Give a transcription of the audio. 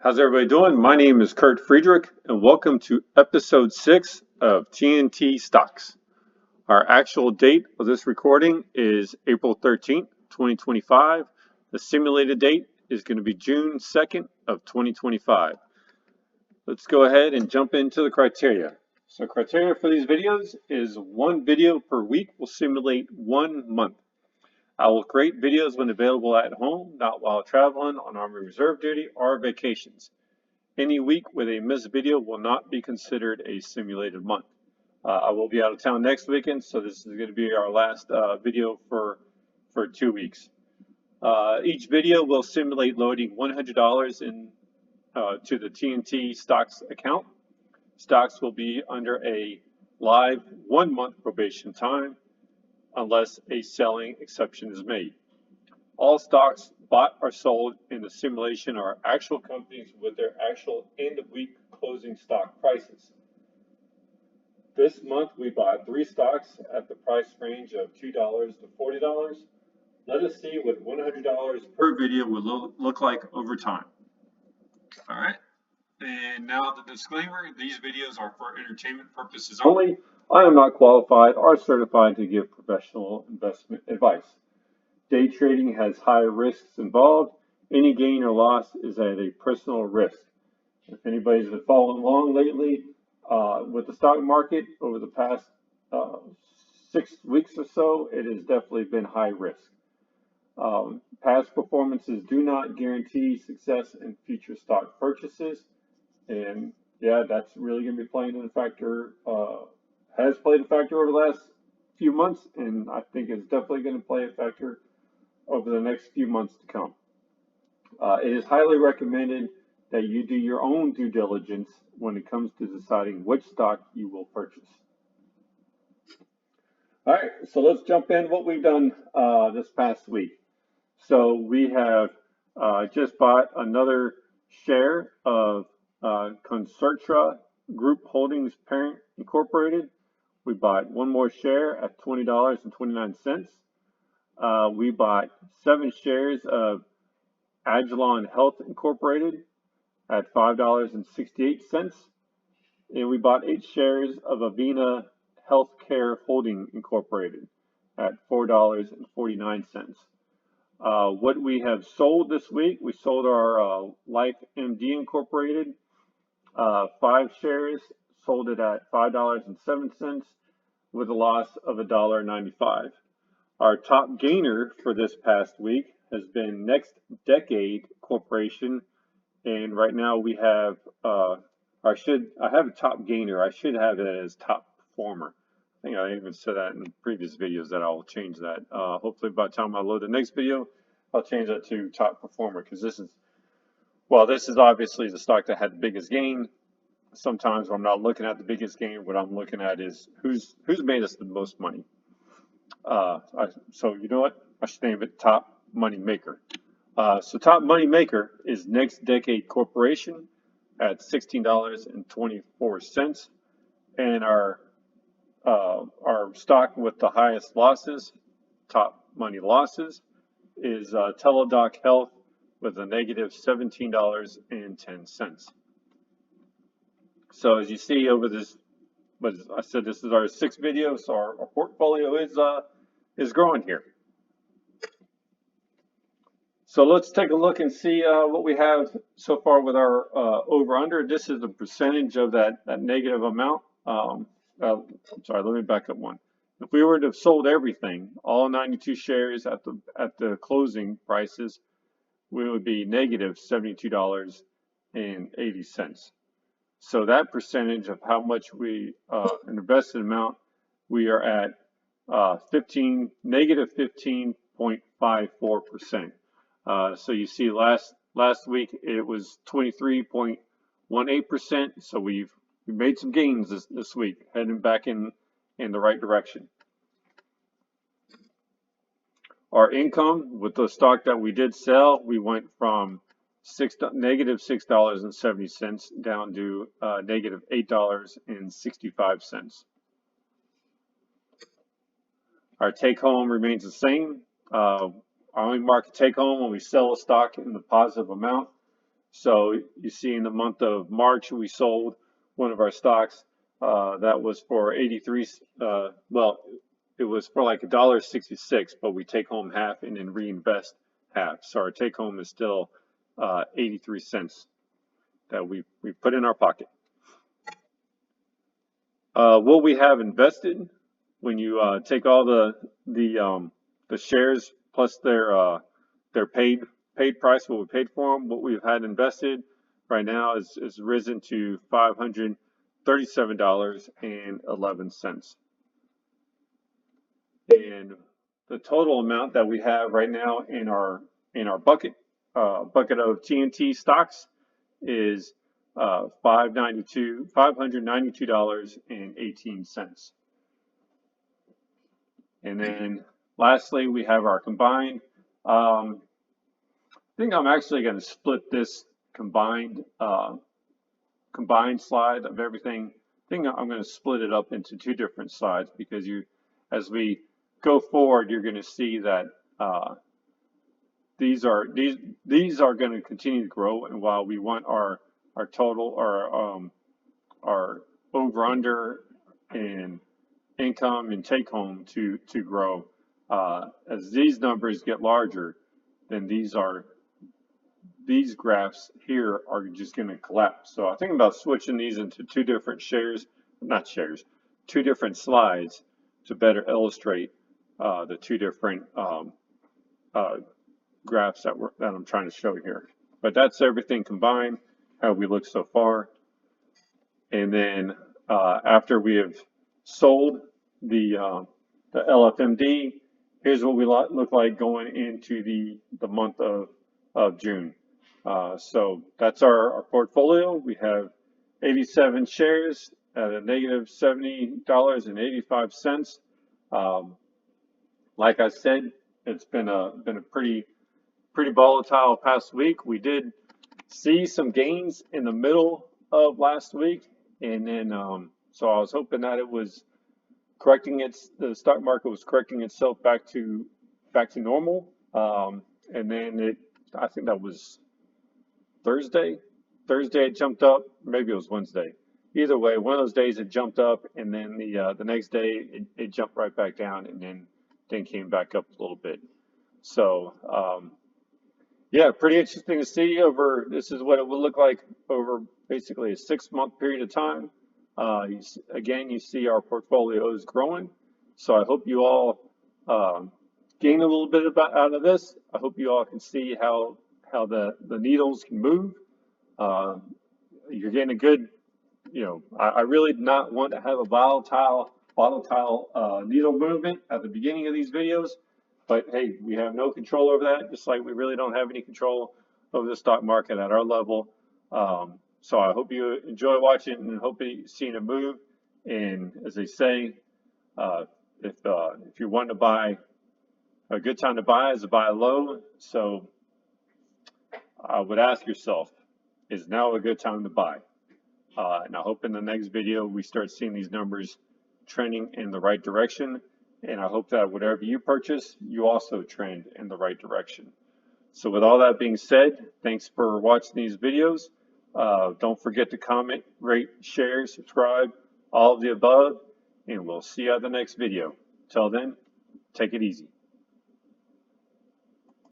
How's everybody doing? My name is Kurt Friedrich, and welcome to episode 6 of TNT Stocks. Our actual date of this recording is April 13th, 2025. The simulated date is going to be June 2nd of 2025. Let's go ahead and jump into the criteria. So criteria for these videos is one video per week will simulate 1 month. I will create videos when available at home, not while traveling on Army Reserve duty or vacations. Any week with a missed video will not be considered a simulated month. I will be out of town next weekend, so this is going to be our last video for 2 weeks. Each video will simulate loading $100 in to the TNT Stocks account. Stocks will be under a live 1-month probation time unless a selling exception is made. All stocks bought or sold in the simulation are actual companies with their actual end-of-week closing stock prices. This month we bought 3 stocks at the price range of $2 to $40. Let us see what $100 per video will look like over time. All right. And now the disclaimer, these videos are for entertainment purposes only. I am not qualified or certified to give professional investment advice. Day trading has high risks involved. Any gain or loss is at a personal risk. If anybody's been following along lately with the stock market over the past 6 weeks or so, it has definitely been high risk. Past performances do not guarantee success in future stock purchases. And yeah, that's really going to be playing a factor, has played a factor over the last few months, and I think it's definitely going to play a factor over the next few months to come. It is highly recommended that you do your own due diligence when it comes to deciding which stock you will purchase. All right, so let's jump in what we've done this past week. So we have just bought another share of Concertra Group Holdings Parent Incorporated. We bought one more share at $20.29. We bought 7 shares of Agilon Health Incorporated at $5.68. And we bought 8 shares of Avena Healthcare Holding Incorporated at $4.49. What we have sold this week, we sold our Life MD Incorporated, 5 shares, sold it at $5.07 with a loss of $1.95. Our top gainer for this past week has been Next Decade Corporation, and right now we have, I have a top gainer. I should have it as top performer. I think I even said that in previous videos that I'll change that. Hopefully by the time I load the next video, I'll change that to top performer, because this is obviously the stock that had the biggest gain. Sometimes I'm not looking at the biggest gain. What I'm looking at is who's made us the most money. So you know what? I should name it Top Money Maker. So Top Money Maker is Next Decade Corporation at $16.24, and our stock with the highest losses, top money losses, is Teladoc Health with a negative $17.10. So as you see over this, but I said this is our 6th video, so our portfolio is growing here. So let's take a look and see what we have so far with our over/under. This is the percentage of that negative amount. I'm sorry, let me back up one. If we were to have sold everything, all 92 shares at the closing prices, we would be negative $72.80. So that percentage of how much we invested amount, we are at negative 15.54%. So you see last week it was 23.18%. So we made some gains this week, heading back in the right direction. Our income with the stock that we did sell, we went from negative $6.70 down to negative $8.65. Our take home remains the same. Our only market take home when we sell a stock in the positive amount. So you see in the month of March, we sold one of our stocks that was for 83, well, it was for like $1.66, but we take home half and then reinvest half. So our take home is still 83 cents that we put in our pocket. What we have invested when you take all the shares plus their paid price, what we paid for them, what we've had invested right now is risen to $537.11. And the total amount that we have right now in our bucket of TNT stocks is $592.18. And then lastly, we have our combined. I think I'm actually going to split this combined slide of everything. I think I'm going to split it up into two different slides because as we go forward, you're going to see that these are going to continue to grow. And while we want our total, our over under and income and take home to grow, as these numbers get larger, then these graphs here are just going to collapse. So I think about switching these into two different two different slides to better illustrate the two different graphs that I'm trying to show here. But that's everything combined, how we look so far. And then after we have sold the LFMD, here's what we look like going into the month of June. So that's our portfolio. We have 87 shares at a negative $70.85. Like I said, it's been a pretty volatile past week. We did see some gains in the middle of last week, and then so I was hoping that it was the stock market was correcting itself back to normal. And then I think that was Thursday it jumped up. Maybe it was Wednesday. Either way, one of those days it jumped up, and then the next day it jumped right back down, and then came back up a little bit. So yeah, pretty interesting to see this is what it would look like over basically a 6-month period of time. You see our portfolio is growing. So I hope you all gain a little bit out of this. I hope you all can see how the needles can move. You're getting a good, I really did not want to have a volatile needle movement at the beginning of these videos. But hey, we have no control over that, just like we really don't have any control over the stock market at our level. So I hope you enjoy watching and hope you've seen it move. And as they say, if you want to buy, a good time to buy is to buy low. So I would ask yourself, is now a good time to buy? And I hope in the next video we start seeing these numbers trending in the right direction. And I hope that whatever you purchase, you also trend in the right direction. So with all that being said, thanks for watching these videos. Don't forget to comment, rate, share, subscribe, all of the above, and we'll see you at the next video. Till then, take it easy.